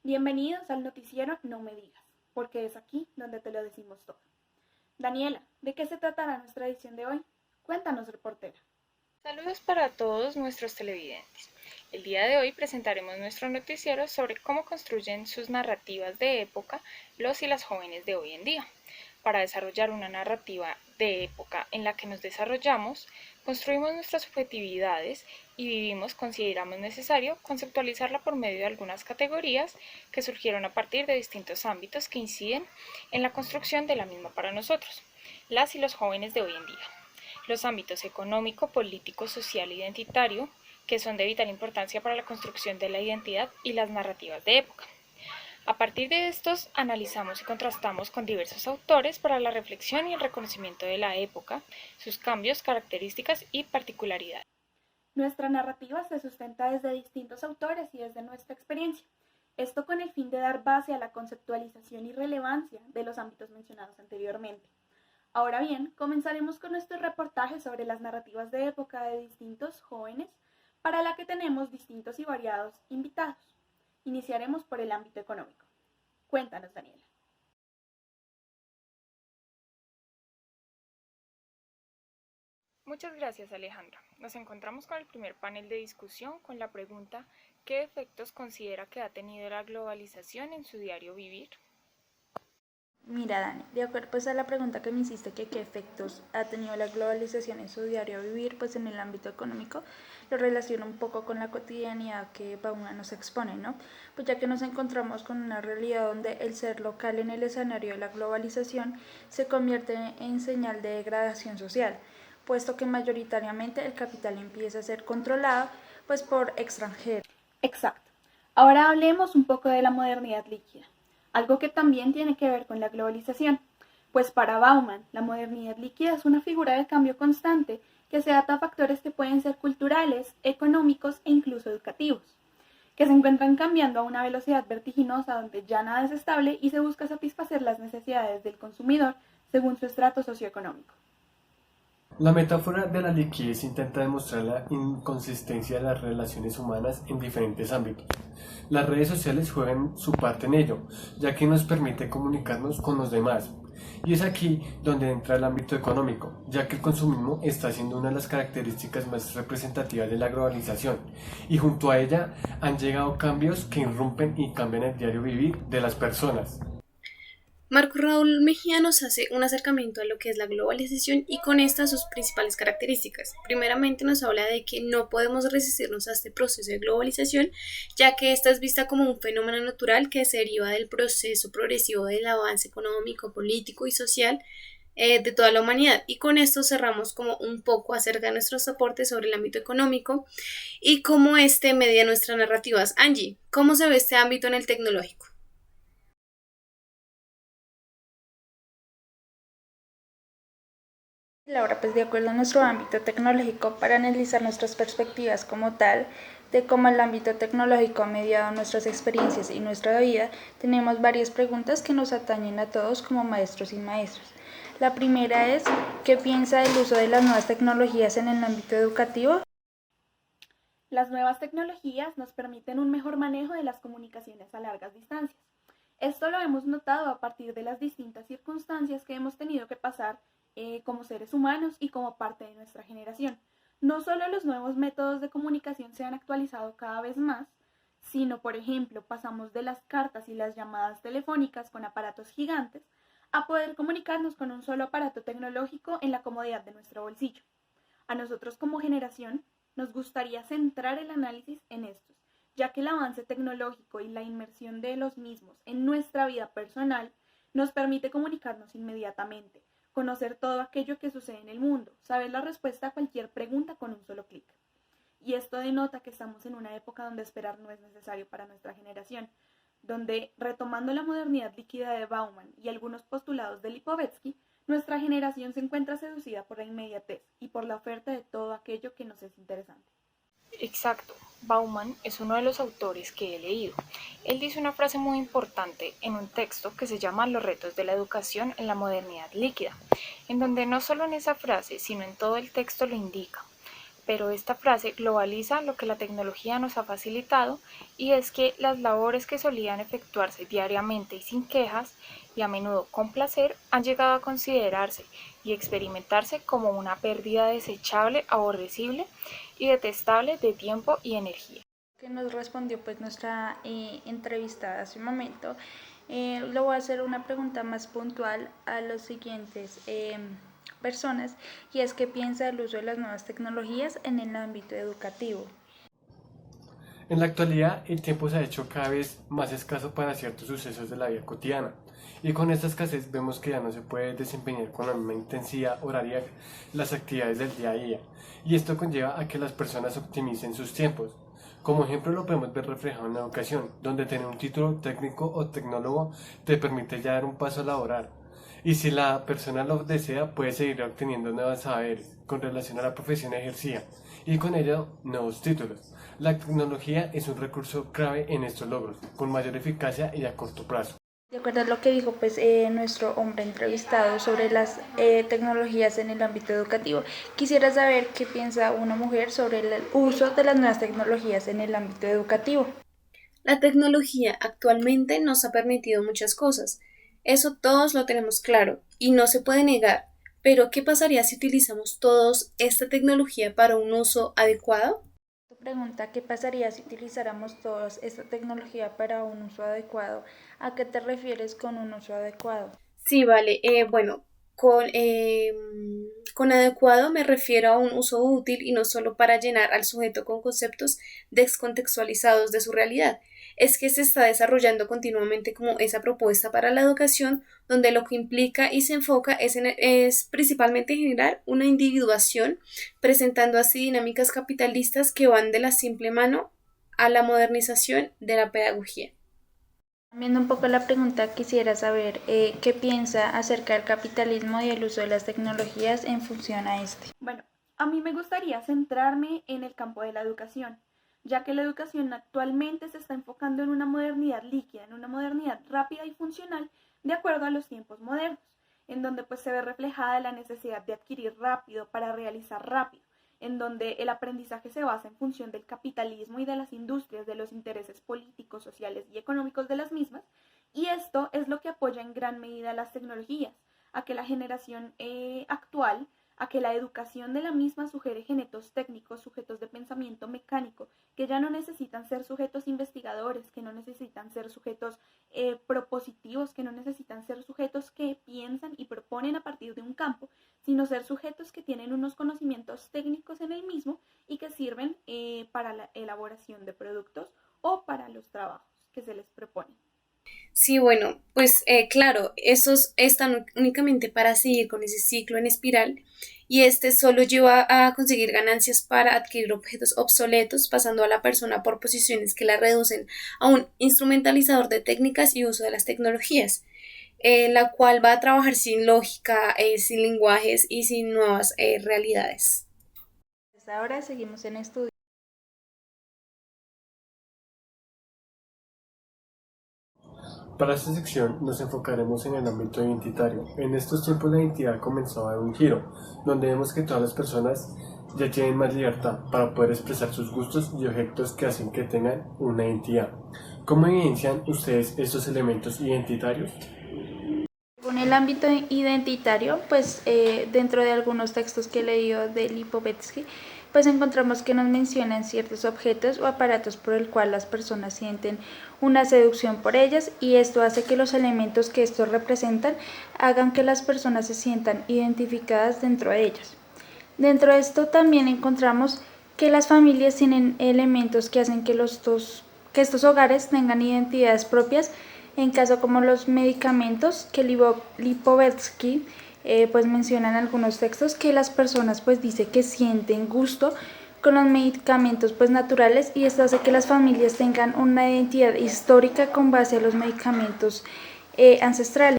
Bienvenidos al noticiero No Me Digas, porque es aquí donde te lo decimos todo. Daniela, ¿de qué se tratará nuestra edición de hoy? Cuéntanos, reportera. Saludos para todos nuestros televidentes. El día de hoy presentaremos nuestro noticiero sobre cómo construyen sus narrativas de época los y las jóvenes de hoy en día. Para desarrollar una narrativa de época en la que nos desarrollamos, construimos nuestras subjetividades y consideramos necesario conceptualizarla por medio de algunas categorías que surgieron a partir de distintos ámbitos que inciden en la construcción de la misma para nosotros, las y los jóvenes de hoy en día. Los ámbitos económico, político, social e identitario, que son de vital importancia para la construcción de la identidad y las narrativas de época. A partir de estos, analizamos y contrastamos con diversos autores para la reflexión y el reconocimiento de la época, sus cambios, características y particularidades. Nuestra narrativa se sustenta desde distintos autores y desde nuestra experiencia. Esto con el fin de dar base a la conceptualización y relevancia de los ámbitos mencionados anteriormente. Ahora bien, comenzaremos con nuestro reportaje sobre las narrativas de época de distintos jóvenes, para la que tenemos distintos y variados invitados. Iniciaremos por el ámbito económico. Cuéntanos, Daniela. Muchas gracias, Alejandra. Nos encontramos con el primer panel de discusión con la pregunta: ¿qué efectos considera que ha tenido la globalización en su diario vivir? Mira, Dani, de acuerdo pues a la pregunta que me hiciste, que qué efectos ha tenido la globalización en su diario vivir, pues en el ámbito económico, lo relaciono un poco con la cotidianidad que Paula nos expone, ¿no? Pues ya que nos encontramos con una realidad donde el ser local en el escenario de la globalización se convierte en señal de degradación social, puesto que mayoritariamente el capital empieza a ser controlado pues por extranjeros. Exacto. Ahora hablemos un poco de la modernidad líquida, algo que también tiene que ver con la globalización, pues para Bauman, la modernidad líquida es una figura de cambio constante que se ata a factores que pueden ser culturales, económicos e incluso educativos, que se encuentran cambiando a una velocidad vertiginosa donde ya nada es estable y se busca satisfacer las necesidades del consumidor según su estrato socioeconómico. La metáfora de la liquidez intenta demostrar la inconsistencia de las relaciones humanas en diferentes ámbitos. Las redes sociales juegan su parte en ello, ya que nos permite comunicarnos con los demás. Y es aquí donde entra el ámbito económico, ya que el consumismo está siendo una de las características más representativas de la globalización, y junto a ella han llegado cambios que irrumpen y cambian el diario vivir de las personas. Marco Raúl Mejía nos hace un acercamiento a lo que es la globalización y con esta sus principales características. Primeramente nos habla de que no podemos resistirnos a este proceso de globalización, ya que esta es vista como un fenómeno natural que se deriva del proceso progresivo del avance económico, político y social de toda la humanidad. Y con esto cerramos como un poco acerca de nuestros aportes sobre el ámbito económico y cómo este media nuestras narrativas. Angie, ¿cómo se ve este ámbito en el tecnológico? Laura, pues de acuerdo a nuestro ámbito tecnológico, para analizar nuestras perspectivas como tal, de cómo el ámbito tecnológico ha mediado nuestras experiencias y nuestra vida, tenemos varias preguntas que nos atañen a todos como maestros y maestras. La primera es, ¿qué piensa del uso de las nuevas tecnologías en el ámbito educativo? Las nuevas tecnologías nos permiten un mejor manejo de las comunicaciones a largas distancias. Esto lo hemos notado a partir de las distintas circunstancias que hemos tenido que pasar como seres humanos y como parte de nuestra generación. No solo los nuevos métodos de comunicación se han actualizado cada vez más, sino, por ejemplo, pasamos de las cartas y las llamadas telefónicas con aparatos gigantes a poder comunicarnos con un solo aparato tecnológico en la comodidad de nuestro bolsillo. A nosotros como generación nos gustaría centrar el análisis en estos, ya que el avance tecnológico y la inmersión de los mismos en nuestra vida personal nos permite comunicarnos inmediatamente, conocer todo aquello que sucede en el mundo, saber la respuesta a cualquier pregunta con un solo clic. Y esto denota que estamos en una época donde esperar no es necesario para nuestra generación, donde, retomando la modernidad líquida de Bauman y algunos postulados de Lipovetsky, nuestra generación se encuentra seducida por la inmediatez y por la oferta de todo aquello que nos es interesante. Exacto. Bauman es uno de los autores que he leído. Él dice una frase muy importante en un texto que se llama Los retos de la educación en la modernidad líquida, en donde no solo en esa frase, sino en todo el texto lo indica. pero esta frase globaliza lo que la tecnología nos ha facilitado, y es que las labores que solían efectuarse diariamente y sin quejas, y a menudo con placer, han llegado a considerarse y experimentarse como una pérdida desechable, aborrecible y detestable de tiempo y energía. Que nos respondió pues nuestra entrevistada hace un momento. Le voy a hacer una pregunta más puntual a los siguientes personas, y es qué piensa del uso de las nuevas tecnologías en el ámbito educativo. En la actualidad, el tiempo se ha hecho cada vez más escaso para ciertos sucesos de la vida cotidiana, y con esta escasez vemos que ya no se puede desempeñar con la misma intensidad horaria las actividades del día a día, y esto conlleva a que las personas optimicen sus tiempos. Como ejemplo lo podemos ver reflejado en la educación, donde tener un título técnico o tecnólogo te permite ya dar un paso laboral, y si la persona lo desea puede seguir obteniendo nuevos saberes con relación a la profesión ejercida, y con ello nuevos títulos. La tecnología es un recurso clave en estos logros, con mayor eficacia y a corto plazo. De acuerdo a lo que dijo pues, nuestro hombre entrevistado sobre las tecnologías en el ámbito educativo, quisiera saber qué piensa una mujer sobre el uso de las nuevas tecnologías en el ámbito educativo. La tecnología actualmente nos ha permitido muchas cosas. Eso todos lo tenemos claro y no se puede negar. Pero, ¿qué pasaría si utilizamos todos esta tecnología para un uso adecuado? Pregunta, ¿qué pasaría si utilizáramos toda esta tecnología para un uso adecuado? ¿A qué te refieres con un uso adecuado? Sí, vale. Bueno, con adecuado me refiero a un uso útil y no solo para llenar al sujeto con conceptos descontextualizados de su realidad. Es que se está desarrollando continuamente como esa propuesta para la educación, donde lo que implica y se enfoca es principalmente generar una individuación, presentando así dinámicas capitalistas que van de la simple mano a la modernización de la pedagogía. Cambiando un poco la pregunta, quisiera saber qué piensa acerca del capitalismo y el uso de las tecnologías en función a este. Bueno, a mí me gustaría centrarme en el campo de la educación, ya que la educación actualmente se está enfocando en una modernidad líquida, en una modernidad rápida y funcional de acuerdo a los tiempos modernos, en donde pues se ve reflejada la necesidad de adquirir rápido para realizar rápido, en donde el aprendizaje se basa en función del capitalismo y de las industrias, de los intereses políticos, sociales y económicos de las mismas, y esto es lo que apoya en gran medida las tecnologías, a que la generación actual, a que la educación de la misma sugiere sujetos técnicos, sujetos de pensamiento mecánico, que ya no necesitan ser sujetos investigadores, que no necesitan ser sujetos propositivos, que no necesitan ser sujetos que piensan y proponen a partir de un campo, sino ser sujetos que tienen unos conocimientos técnicos en el mismo y que sirven para la elaboración de productos o para los trabajos que se les proponen. Sí, bueno, pues claro, esos están únicamente para seguir con ese ciclo en espiral, y este solo lleva a conseguir ganancias para adquirir objetos obsoletos, pasando a la persona por posiciones que la reducen a un instrumentalizador de técnicas y uso de las tecnologías, la cual va a trabajar sin lógica, sin lenguajes y sin nuevas realidades. Hasta ahora seguimos en estudio. Para esta sección nos enfocaremos en el ámbito identitario. En estos tiempos la identidad comenzó a dar un giro, donde vemos que todas las personas ya tienen más libertad para poder expresar sus gustos y objetos que hacen que tengan una identidad. ¿Cómo evidencian ustedes estos elementos identitarios? Con el ámbito identitario, pues dentro de algunos textos que he leído de Lipovetsky, pues encontramos que nos mencionan ciertos objetos o aparatos por el cual las personas sienten una seducción por ellas, y esto hace que los elementos que estos representan hagan que las personas se sientan identificadas dentro de ellos. Dentro de esto también encontramos que las familias tienen elementos que hacen que estos hogares tengan identidades propias, en caso como los medicamentos, que Lipovetsky pues mencionan algunos textos que las personas pues dice que sienten gusto con los medicamentos pues naturales, y esto hace que las familias tengan una identidad histórica con base a los medicamentos ancestrales.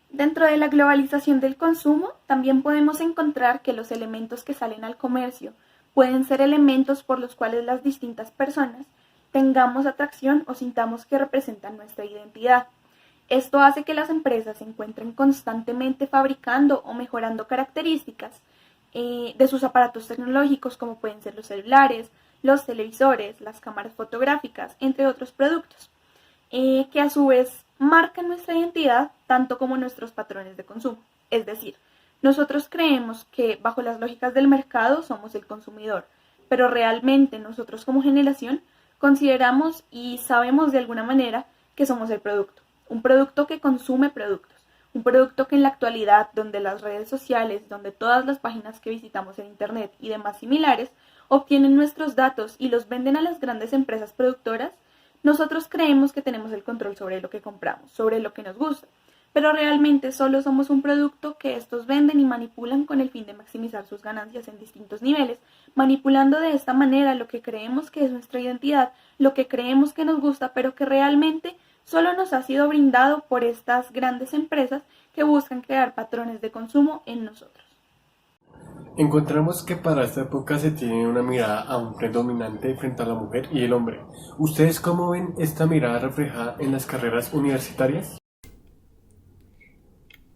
Dentro de la globalización del consumo, también podemos encontrar que los elementos que salen al comercio pueden ser elementos por los cuales las distintas personas tengamos atracción o sintamos que representan nuestra identidad. Esto hace que las empresas se encuentren constantemente fabricando o mejorando características de sus aparatos tecnológicos como pueden ser los celulares, los televisores, las cámaras fotográficas, entre otros productos, que a su vez marcan nuestra identidad tanto como nuestros patrones de consumo. Es decir, nosotros creemos que bajo las lógicas del mercado somos el consumidor, pero realmente nosotros como generación consideramos y sabemos de alguna manera que somos el producto, un producto que consume productos, un producto que en la actualidad, donde las redes sociales, donde todas las páginas que visitamos en Internet y demás similares, obtienen nuestros datos y los venden a las grandes empresas productoras, nosotros creemos que tenemos el control sobre lo que compramos, sobre lo que nos gusta, pero realmente solo somos un producto que estos venden y manipulan con el fin de maximizar sus ganancias en distintos niveles, manipulando de esta manera lo que creemos que es nuestra identidad, lo que creemos que nos gusta, pero que realmente solo nos ha sido brindado por estas grandes empresas que buscan crear patrones de consumo en nosotros. Encontramos que para esta época se tiene una mirada aún predominante frente a la mujer y el hombre. ¿Ustedes cómo ven esta mirada reflejada en las carreras universitarias?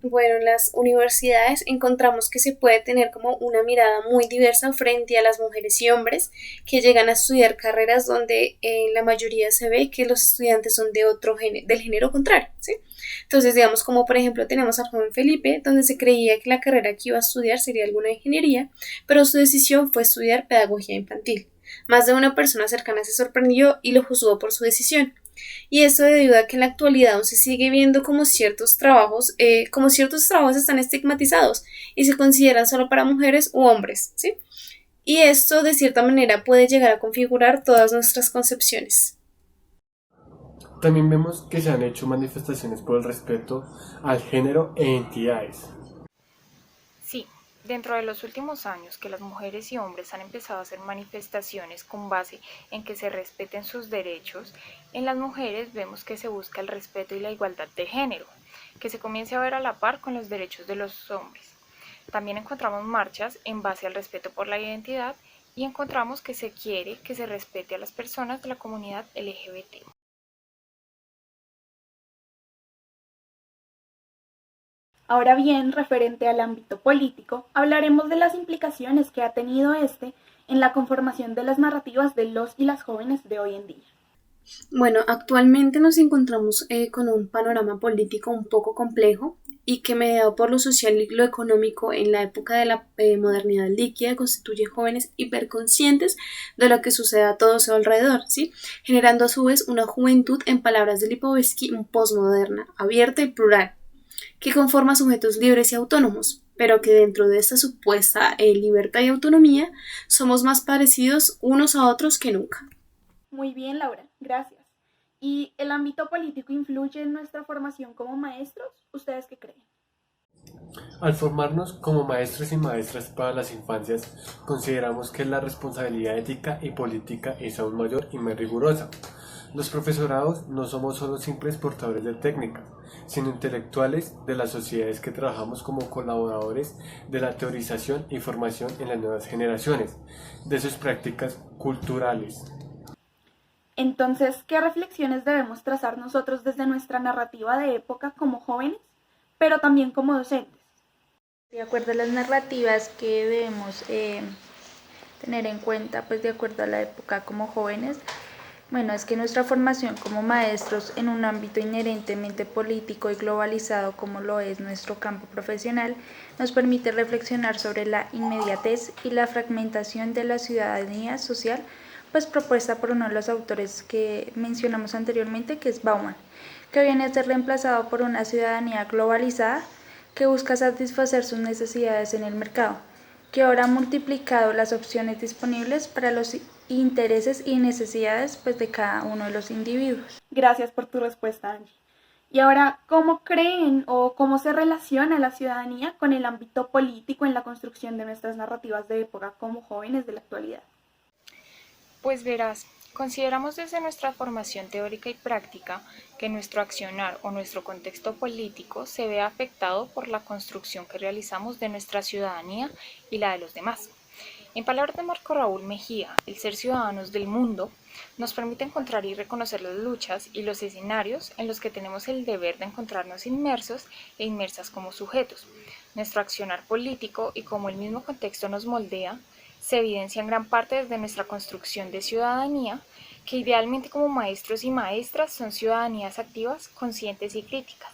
Bueno, en las universidades encontramos que se puede tener como una mirada muy diversa frente a las mujeres y hombres que llegan a estudiar carreras donde la mayoría se ve que los estudiantes son de otro del género contrario, ¿sí? Entonces, digamos, como por ejemplo tenemos al joven Felipe, donde se creía que la carrera que iba a estudiar sería alguna ingeniería, pero su decisión fue estudiar pedagogía infantil. Más de una persona cercana se sorprendió y lo juzgó por su decisión. Y esto debido a que en la actualidad aún se sigue viendo como ciertos trabajos están estigmatizados y se consideran solo para mujeres u hombres, ¿sí? Y esto de cierta manera puede llegar a configurar todas nuestras concepciones. También vemos que se han hecho manifestaciones por el respeto al género e identidades. Sí, dentro de los últimos años que las mujeres y hombres han empezado a hacer manifestaciones con base en que se respeten sus derechos, en las mujeres vemos que se busca el respeto y la igualdad de género, que se comience a ver a la par con los derechos de los hombres. También encontramos marchas en base al respeto por la identidad y encontramos que se quiere que se respete a las personas de la comunidad LGBT. Ahora bien, referente al ámbito político, hablaremos de las implicaciones que ha tenido este en la conformación de las narrativas de los y las jóvenes de hoy en día. Bueno, actualmente nos encontramos con un panorama político un poco complejo y que mediado por lo social y lo económico en la época de la modernidad líquida constituye jóvenes hiperconscientes de lo que sucede a todo su alrededor, ¿sí? Generando a su vez una juventud, en palabras de Lipovetsky, postmoderna, abierta y plural, que conforma sujetos libres y autónomos, pero que dentro de esta supuesta libertad y autonomía somos más parecidos unos a otros que nunca. Muy bien, Laura, gracias. ¿Y el ámbito político influye en nuestra formación como maestros? ¿Ustedes qué creen? Al formarnos como maestros y maestras para las infancias, consideramos que la responsabilidad ética y política es aún mayor y más rigurosa. Los profesorados no somos solo simples portadores de técnicas, sino intelectuales de las sociedades que trabajamos como colaboradores de la teorización y formación en las nuevas generaciones, de sus prácticas culturales. Entonces, ¿qué reflexiones debemos trazar nosotros desde nuestra narrativa de época como jóvenes, pero también como docentes? De acuerdo a las narrativas que debemos tener en cuenta, pues de acuerdo a la época como jóvenes, bueno, es que nuestra formación como maestros en un ámbito inherentemente político y globalizado como lo es nuestro campo profesional, nos permite reflexionar sobre la inmediatez y la fragmentación de la ciudadanía social, pues propuesta por uno de los autores que mencionamos anteriormente, que es Bauman, que viene a ser reemplazado por una ciudadanía globalizada que busca satisfacer sus necesidades en el mercado, que ahora ha multiplicado las opciones disponibles para los intereses y necesidades pues, de cada uno de los individuos. Gracias por tu respuesta, Angie. Y ahora, ¿cómo creen o cómo se relaciona la ciudadanía con el ámbito político en la construcción de nuestras narrativas de época como jóvenes de la actualidad? Pues verás, consideramos desde nuestra formación teórica y práctica que nuestro accionar o nuestro contexto político se ve afectado por la construcción que realizamos de nuestra ciudadanía y la de los demás. En palabras de Marco Raúl Mejía, el ser ciudadanos del mundo nos permite encontrar y reconocer las luchas y los escenarios en los que tenemos el deber de encontrarnos inmersos e inmersas como sujetos, nuestro accionar político y cómo el mismo contexto nos moldea, se evidencia en gran parte desde nuestra construcción de ciudadanía, que idealmente como maestros y maestras son ciudadanías activas, conscientes y críticas.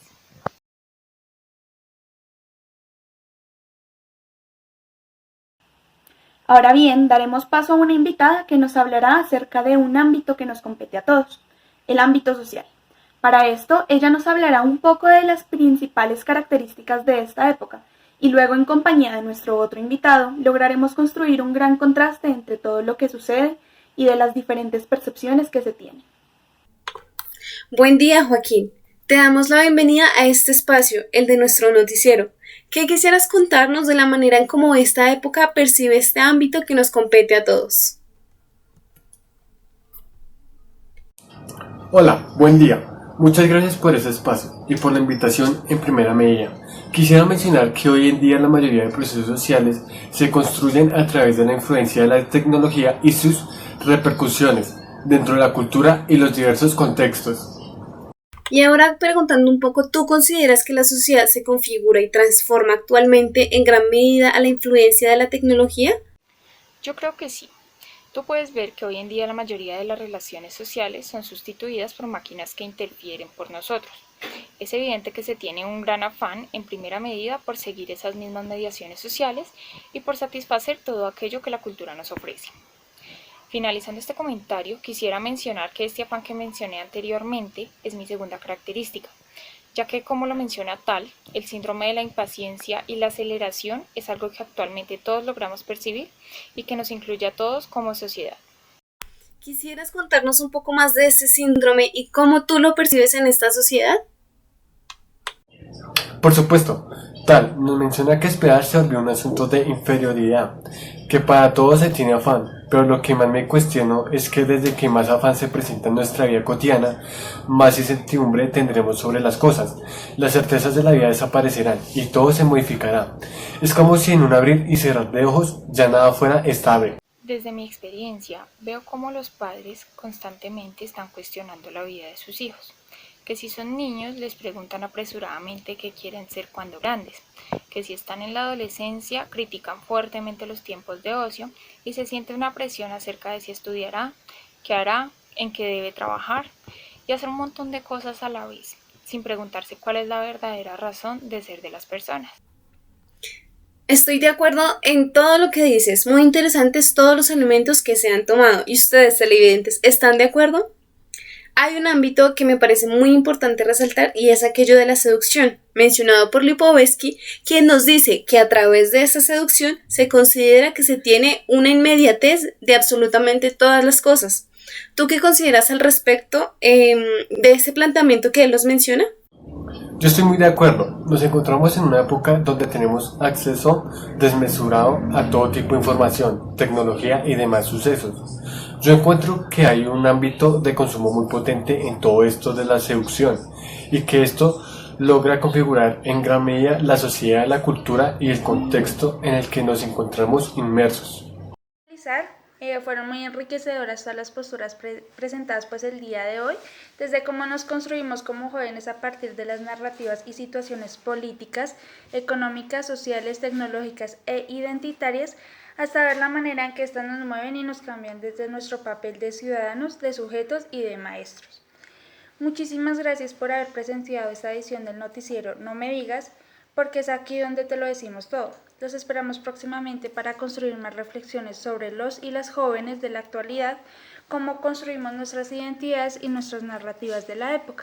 Ahora bien, daremos paso a una invitada que nos hablará acerca de un ámbito que nos compete a todos, el ámbito social. Para esto, ella nos hablará un poco de las principales características de esta época, y luego en compañía de nuestro otro invitado, lograremos construir un gran contraste entre todo lo que sucede y de las diferentes percepciones que se tienen. Buen día, Joaquín. Te damos la bienvenida a este espacio, el de nuestro noticiero. ¿Qué quisieras contarnos de la manera en cómo esta época percibe este ámbito que nos compete a todos? Hola, buen día. Muchas gracias por este espacio y por la invitación en primera medida. Quisiera mencionar que hoy en día la mayoría de procesos sociales se construyen a través de la influencia de la tecnología y sus repercusiones dentro de la cultura y los diversos contextos. Y ahora preguntando un poco, ¿tú consideras que la sociedad se configura y transforma actualmente en gran medida a la influencia de la tecnología? Yo creo que sí. Tú puedes ver que hoy en día la mayoría de las relaciones sociales son sustituidas por máquinas que interfieren por nosotros. Es evidente que se tiene un gran afán, en primera medida, por seguir esas mismas mediaciones sociales y por satisfacer todo aquello que la cultura nos ofrece. Finalizando este comentario, quisiera mencionar que este afán que mencioné anteriormente es mi segunda característica, ya que, como lo menciona Tal, el síndrome de la impaciencia y la aceleración es algo que actualmente todos logramos percibir y que nos incluye a todos como sociedad. ¿Quisieras contarnos un poco más de ese síndrome y cómo tú lo percibes en esta sociedad? Por supuesto, Tal nos menciona que esperar se volvió un asunto de inferioridad, que para todos se tiene afán, pero lo que más me cuestiono es que desde que más afán se presenta en nuestra vida cotidiana, más incertidumbre tendremos sobre las cosas, las certezas de la vida desaparecerán y todo se modificará. Es como si en un abrir y cerrar de ojos ya nada fuera estable. Desde mi experiencia, veo cómo los padres constantemente están cuestionando la vida de sus hijos, que si son niños les preguntan apresuradamente qué quieren ser cuando grandes, que si están en la adolescencia critican fuertemente los tiempos de ocio y se siente una presión acerca de si estudiará, qué hará, en qué debe trabajar y hacer un montón de cosas a la vez, sin preguntarse cuál es la verdadera razón de ser de las personas. Estoy de acuerdo en todo lo que dices. Muy interesantes todos los elementos que se han tomado. ¿Y ustedes, televidentes, están de acuerdo? Hay un ámbito que me parece muy importante resaltar y es aquello de la seducción, mencionado por Lipovetsky, quien nos dice que a través de esa seducción se considera que se tiene una inmediatez de absolutamente todas las cosas. ¿Tú qué consideras al respecto de ese planteamiento que él nos menciona? Yo estoy muy de acuerdo. Nos encontramos en una época donde tenemos acceso desmesurado a todo tipo de información, tecnología y demás sucesos. Yo encuentro que hay un ámbito de consumo muy potente en todo esto de la seducción y que esto logra configurar en gran medida la sociedad, la cultura y el contexto en el que nos encontramos inmersos. Fueron muy enriquecedoras todas las posturas presentadas pues el día de hoy, desde cómo nos construimos como jóvenes a partir de las narrativas y situaciones políticas, económicas, sociales, tecnológicas e identitarias, hasta ver la manera en que éstas nos mueven y nos cambian desde nuestro papel de ciudadanos, de sujetos y de maestros. Muchísimas gracias por haber presenciado esta edición del noticiero No Me Digas, porque es aquí donde te lo decimos todo. Los esperamos próximamente para construir más reflexiones sobre los y las jóvenes de la actualidad, cómo construimos nuestras identidades y nuestras narrativas de la época.